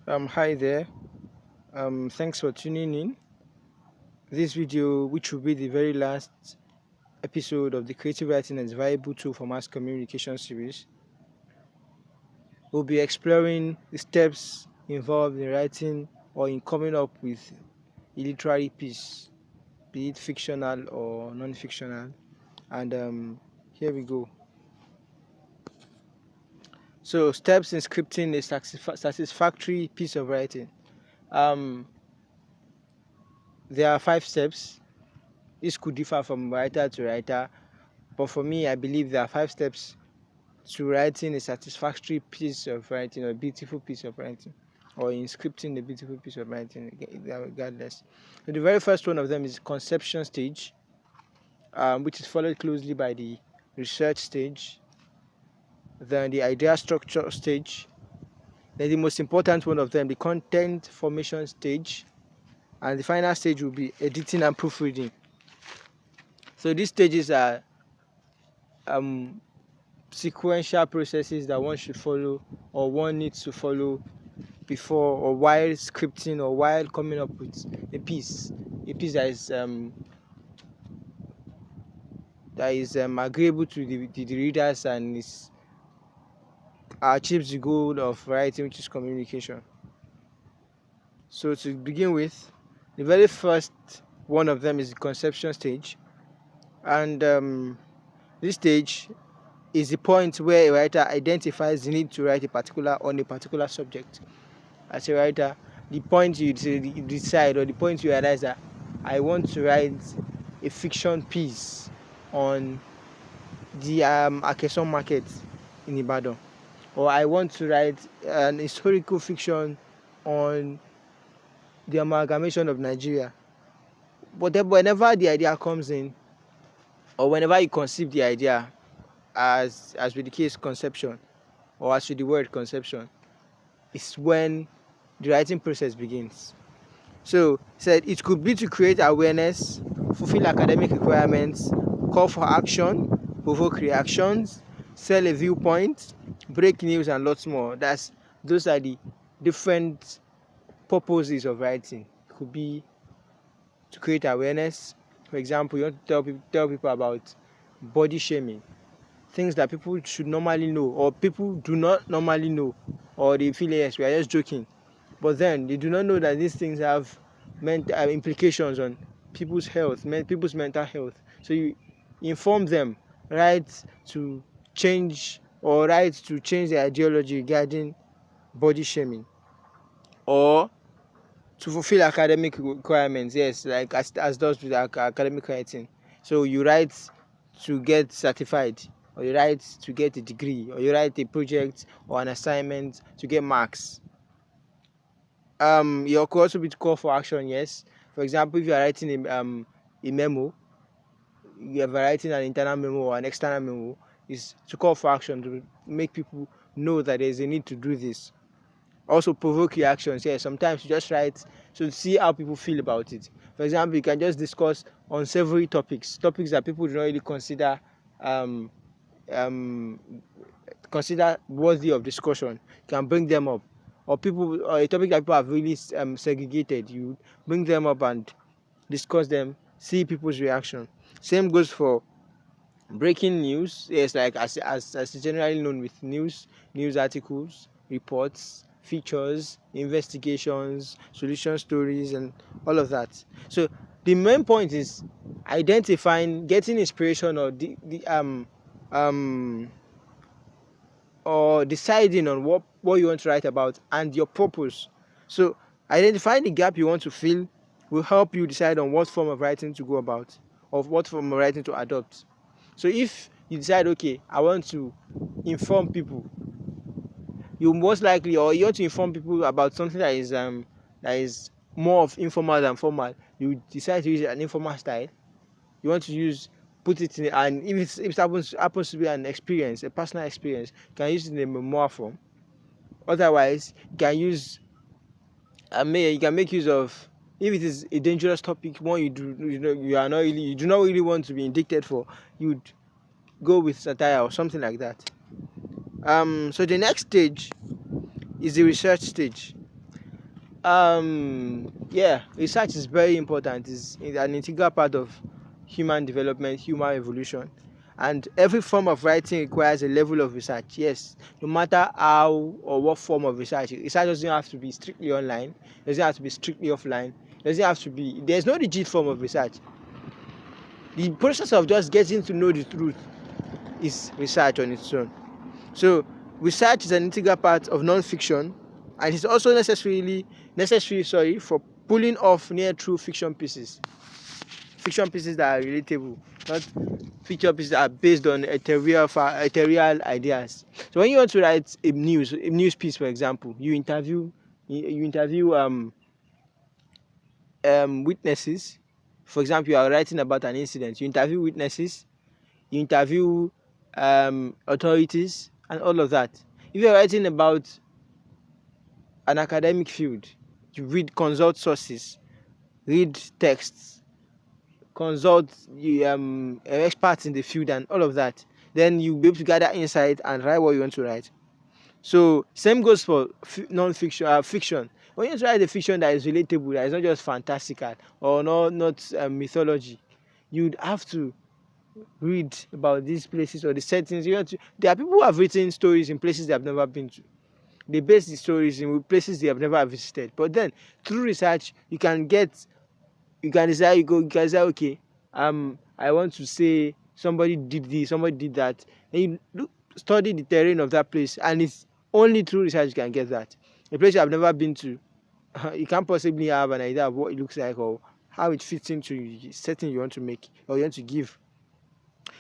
Hi there. Thanks for tuning in. This video, which will be the very last episode of the Creative Writing as Viable Tool for Mass Communication series, will be exploring the steps involved in writing or in coming up with a literary piece, be it fictional or non-fictional. And here we go. So, steps in scripting a satisfactory piece of writing. There are 5 steps. This could differ from writer to writer, but for me, I believe there are 5 steps to writing a satisfactory piece of writing, or a beautiful piece of writing, or in scripting a beautiful piece of writing, regardless. So the very first one of them is conception stage, which is followed closely by the research stage, then the idea structure stage, then the most important one of them, the content formation stage, and the final stage will be editing and proofreading. So these stages are sequential processes that one should follow, or one needs to follow before or while scripting, or while coming up with a piece that is agreeable to the readers and achieves the goal of writing, which is communication. So to begin with, the very first one of them is the conception stage, and this stage is the point where a writer identifies the need to write on a particular subject. As a writer, the point you decide, or the point you realize that I want to write a fiction piece on the Akeson market in Ibadan, or I want to write an historical fiction on the amalgamation of Nigeria. But whenever the idea comes in, or whenever you conceive the idea, as with the case conception, or as with the word conception, is when the writing process begins. So said it could be to create awareness, fulfill academic requirements, call for action, provoke reactions, sell a viewpoint, break news, and lots more. Those are the different purposes of writing. It could be to create awareness. For example, you want to tell people about body shaming, things that people should normally know, or people do not normally know, or they feel, yes, we are just joking, but then they do not know that these things have implications on people's health, people's mental health. So you inform them, right, to change their ideology regarding body shaming, or to fulfill academic requirements. Yes, like as does with academic writing. So you write to get certified, or you write to get a degree, or you write a project or an assignment to get marks. You could also be to call for action. Yes, for example, if you are writing a memo, you are writing an internal memo or an external memo, is to call for action, to make people know that there is a need to do this. Also provoke reactions. Yeah, sometimes you just write to see how people feel about it. For example, you can just discuss on several topics that people do not really consider worthy of discussion. You can bring them up, or a topic that people have really segregated. You bring them up and discuss them, see people's reaction. Same goes for breaking news. Yes, like as generally known with news articles, reports, features, investigations, solution stories, and all of that. So the main point is identifying, getting inspiration, or deciding on what you want to write about and your purpose. So identifying the gap you want to fill will help you decide on what form of writing to go about, or what form of writing to adopt. So if you decide, okay, I want to inform people, you most likely, or you want to inform people about something that is more of informal than formal, you decide to use an informal style. You want to put it in, and if it happens to be an experience, a personal experience, you can use it in a memoir form. Otherwise, you can make use of, if it is a dangerous topic, one you do not really want to be indicted for, you'd go with satire or something like that. So the next stage is the research stage. Yeah, research is very important. It's an integral part of human development, human evolution, and every form of writing requires a level of research. Yes, no matter how or what form of research, research doesn't have to be strictly online, it doesn't have to be strictly offline, it doesn't have to be. There's no rigid form of research. The process of just getting to know the truth is research on its own. So research is an integral part of non-fiction, and it's also necessary for pulling off near true fiction pieces that are relatable, not fiction pieces that are based on ethereal ideas. So when you want to write a news piece, for example, you interview witnesses. For example, you are writing about an incident, you interview witnesses, you interview authorities, and all of that. If you're writing about an academic field, you consult sources, read texts, consult experts in the field, and all of that. Then you'll be able to gather insight and write what you want to write. So same goes for non-fiction, fiction. When you want to write a fiction that is relatable, that is not just fantastical or not mythology, you'd have to read about these places or the settings. There are people who have written stories in places they have never been to. They base the stories in places they have never visited. But then through research, you can decide, okay, I want to say somebody did this, somebody did that. And you study the terrain of that place, and it's only through research you can get that. A place you have never been to, you can't possibly have an idea of what it looks like or how it fits into the setting you want to make or you want to give.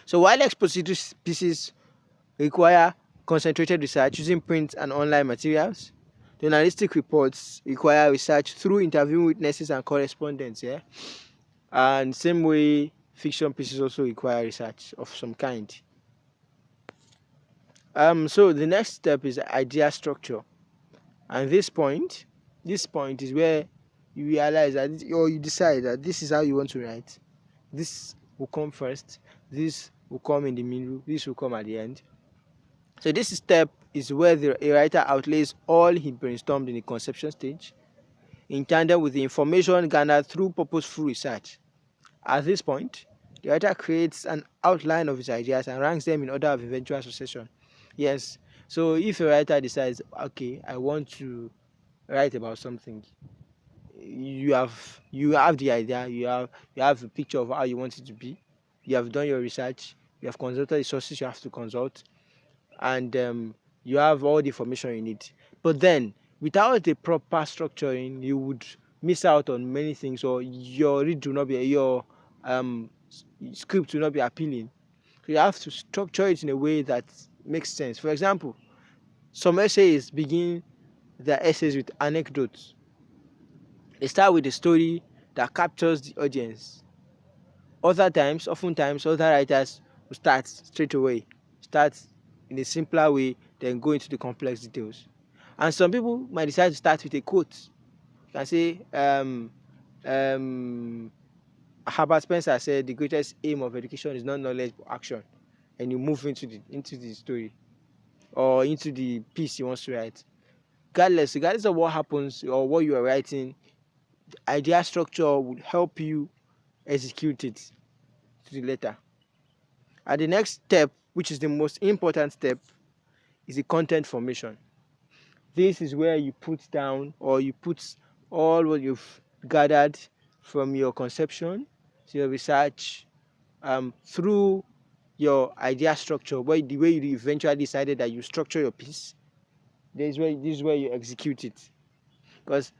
So while expository pieces require concentrated research using print and online materials, journalistic reports require research through interviewing witnesses and correspondence. Yeah, and same way, fiction pieces also require research of some kind. So the next step is idea structure, and this point is where you realize that, or you decide that this is how you want to write. This will come first. This will come in the middle. This will come at the end. So this step is where a writer outlays all he brainstormed in the conception stage, in tandem with the information gathered through purposeful research. At this point, the writer creates an outline of his ideas and ranks them in order of eventual succession. Yes, so if a writer decides, okay, I want to write about something, you have the idea, you have a picture of how you want it to be, you have done your research, you have consulted the sources you have to consult, and you have all the information you need. But then, without a proper structuring, you would miss out on many things, or your script will not be appealing. So you have to structure it in a way that makes sense. For example, some essays begin their essays with anecdotes. They start with a story that captures the audience. Oftentimes, other writers will start in a simpler way, then go into the complex details. And some people might decide to start with a quote. You can say, Herbert Spencer said, "The greatest aim of education is not knowledge but action," and you move into the story or into the piece you want to write. Regardless of what happens or what you are writing, the idea structure would help you execute it to the letter. And the next step, which is the most important step, is the content formation. This is where you put down, or you put all what you've gathered from your conception to your research through your idea structure, the way you eventually decided that you structure your piece. This is where you execute it. Because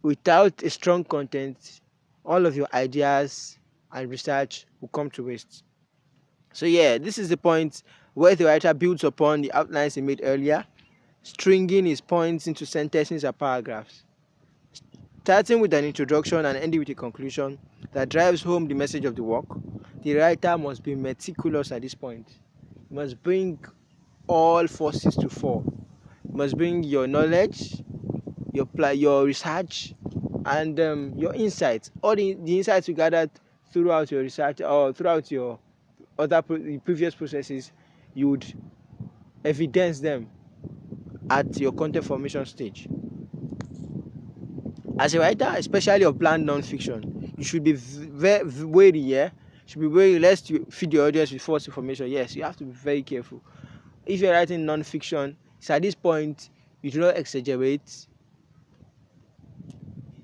without a strong content, all of your ideas and research will come to waste. So yeah, this is the point where the writer builds upon the outlines he made earlier, stringing his points into sentences or paragraphs, starting with an introduction and ending with a conclusion that drives home the message of the work. The writer must be meticulous at this point. He must bring all forces to fore. You must bring your knowledge, your research, and your insights. All the insights you gathered throughout your research or throughout your the previous processes, you would evidence them at your content formation stage. As a writer, especially of bland non-fiction, you should be very wary. Yeah, should be wary lest you feed your audience with false information. Yes, you have to be very careful. If you're writing non-fiction, it's at this point you do not exaggerate.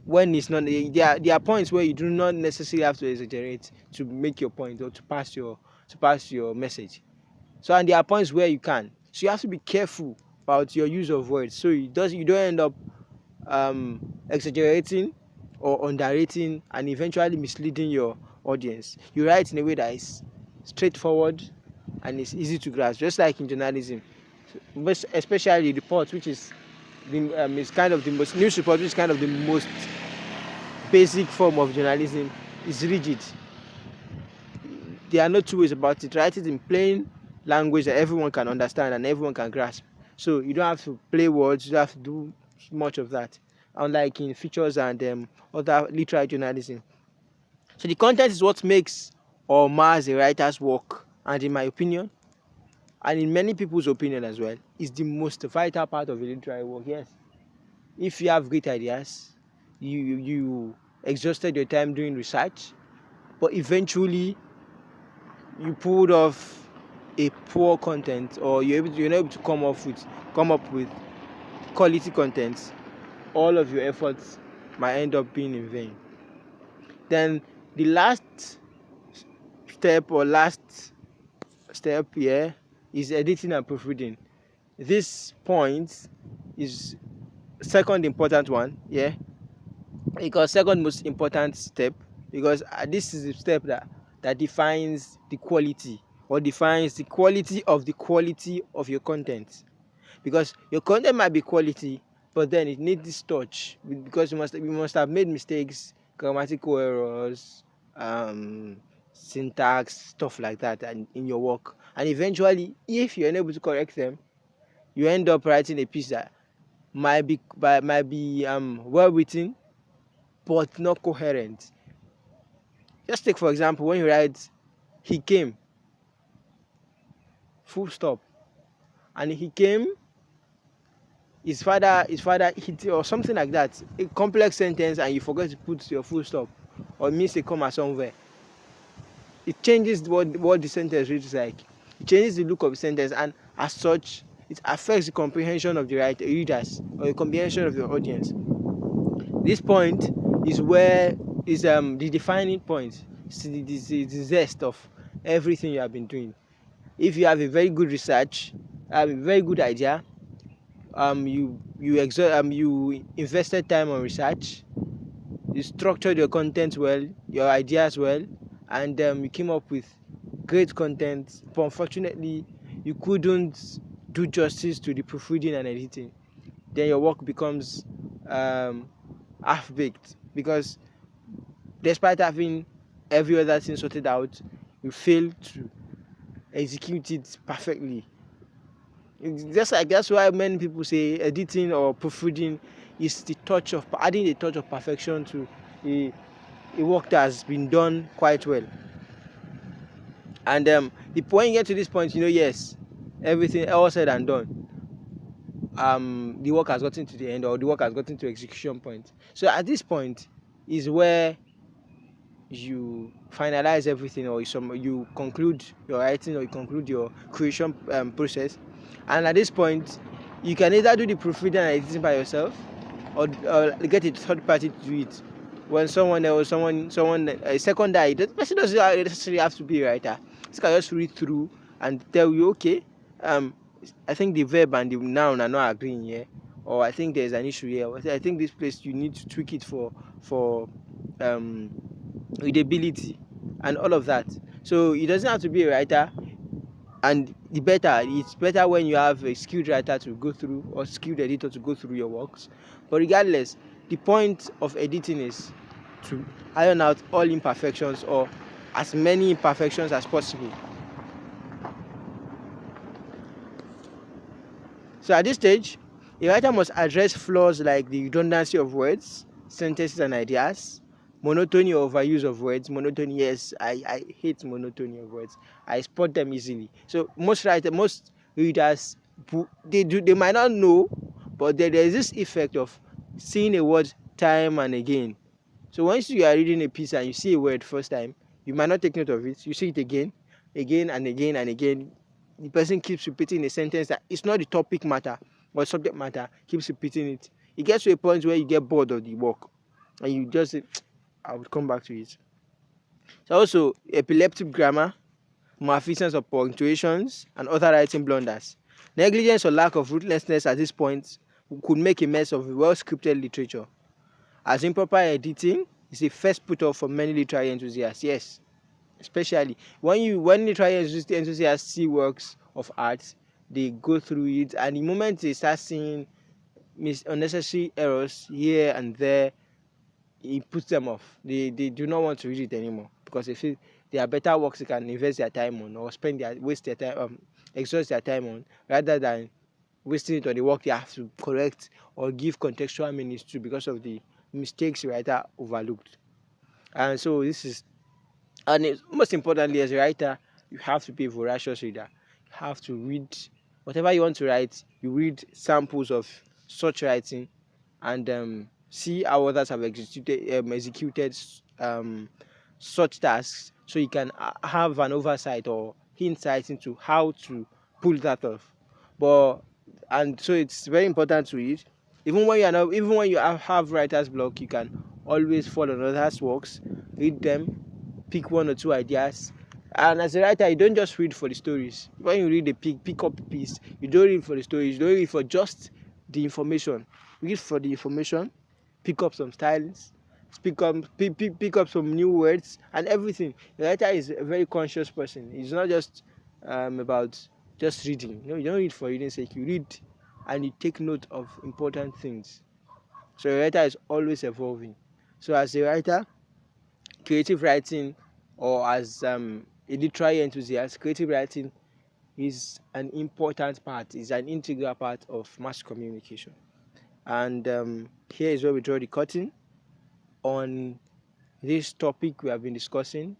When it's not, there are points where you do not necessarily have to exaggerate to make your point or to pass your message. So, and there are points where you can. So you have to be careful about your use of words, so you don't end up exaggerating or underrating and eventually misleading your audience. You write in a way that is straightforward and is easy to grasp, just like in journalism, but especially reports, which is kind of the most news report, which is kind of the most basic form of journalism, is rigid. There are no two ways about it. Write it in plain language that everyone can understand and everyone can grasp. So you don't have to play words, you don't have to do much of that, unlike in features and other literary journalism. So the content is what makes or mars a writer's work, and in my opinion, and in many people's opinion as well, is the most vital part of a literary work. Yes, if you have great ideas, you exhausted your time doing research, but eventually you pulled off a poor content, or you're not able to come up with quality content, all of your efforts might end up being in vain. Then the last step here is editing and proofreading. This point is second important one, yeah, because second most important step, because this is the step that defines the quality, or defines the quality of your content. Because your content might be quality, but then it needs this touch, because you must have made mistakes, grammatical errors, syntax, stuff like that, and in your work. And eventually, if you're unable to correct them, you end up writing a piece that might be well written, but not coherent. Just take for example when you write "he came," full stop, and he came, his father hit, or something like that, a complex sentence, and you forget to put your full stop or miss a comma somewhere. It changes what the sentence reads like. It changes the look of the sentence, and as such, it affects the comprehension of the readers, or the comprehension of the audience. This point is where is the defining point. It's the zest of everything you have been doing. If you have a very good research, a very good idea, you invested time on research, you structured your content well, your ideas well, and you came up with great content, but unfortunately you couldn't do justice to the proofreading and editing, then your work becomes half-baked, because despite having every other thing sorted out, you fail to execute it perfectly. That's why many people say editing or proofreading is the touch of adding a touch of perfection to a work that has been done quite well. And when you get to this point, yes, everything all said and done, the work has gotten to the end, or the work has gotten to execution point. So at this point is where you finalize everything, or you conclude your writing, or you conclude your creation process. And at this point, you can either do the proofreading and editing by yourself, or get a third party to do it. When someone a secondary, the person doesn't necessarily have to be a writer. This can just read through and tell you, okay, I think the verb and the noun are not agreeing here, or I think there's an issue here, or I think this place you need to tweak it for readability and all of that. So it doesn't have to be a writer, and it's better when you have a skilled writer to go through, or skilled editor to go through your works. But regardless, the point of editing is to iron out all imperfections, or as many imperfections as possible. So at this stage, a writer must address flaws like the redundancy of words, sentences and ideas, monotony or overuse of words. Monotony, yes, I hate monotony of words. I spot them easily. So most readers, they might not know, but there is this effect of seeing a word time and again. So once you are reading a piece and you see a word first time, you might not take note of it. You see it again, again and again and again. The person keeps repeating a sentence that it's not the topic matter or subject matter, keeps repeating it. It gets to a point where you get bored of the work and you just say, I will come back to it. So also epileptic grammar, malfeasance of punctuations, and other writing blunders. Negligence or lack of ruthlessness at this point could make a mess of well-scripted literature. As improper editing is a first put off for many literary enthusiasts. Yes, especially when literary enthusiasts see works of art, they go through it, and the moment they start seeing unnecessary errors here and there, it puts them off. They do not want to read it anymore because they feel there are better works they can invest their time on or waste their time, exhaust their time on, rather than wasting it on the work they have to correct or give contextual meanings to because of the mistakes the writer overlooked. And so this is, and most importantly, as a writer, you have to be a voracious reader. You have to read whatever you want to write. You read samples of such writing and see how others have executed such tasks, so you can have an oversight or insight into how to pull that off. But and so it's very important to read. Even when you are not, even when you have writer's block, you can always follow others' works, read them, pick one or two ideas. And as a writer, you don't just read for the stories. When you read a pick up a piece, you don't read for the stories. You don't read for just the information. Read for the information, pick up some styles, pick up some new words and everything. The writer is a very conscious person. It's not just about just reading. No, you don't read for reading's sake. You read and you take note of important things. So a writer is always evolving. So as a writer, creative writing, or as a literary enthusiast, creative writing is an important part, is an integral part of mass communication. And here is where we draw the curtain on this topic we have been discussing: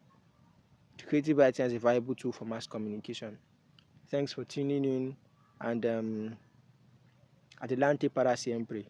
creative writing as a viable tool for mass communication. Thanks for tuning in, and adelante para siempre.